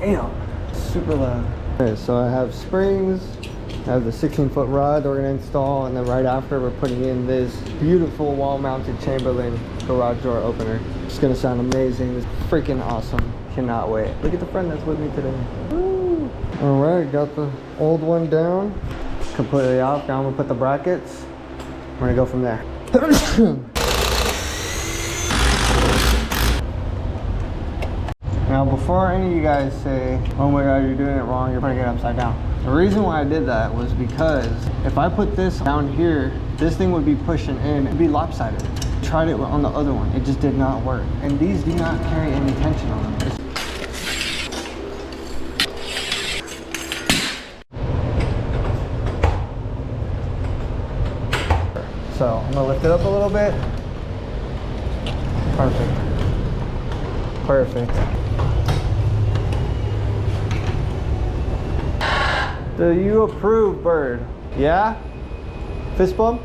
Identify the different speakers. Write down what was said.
Speaker 1: Damn, super loud. Okay, so I have springs, I have the 16-foot rod that we're gonna install, and then right after we're putting in this beautiful wall-mounted Chamberlain garage door opener. It's gonna sound amazing. It's freaking awesome. Cannot wait. Look at the friend that's with me today. Woo! All right, got the old one down completely off. Now I'm gonna put the brackets. We're gonna go from there. Now, before any of you guys say, oh my God, you're doing it wrong, you're putting it upside down. The reason why I did that was because if I put this down here, this thing would be pushing in, it'd be lopsided. Tried it on the other one, it just did not work. And these do not carry any tension on them. So I'm gonna lift it up a little bit. Perfect. Perfect. Do you approve, bird? Yeah? Fist bump?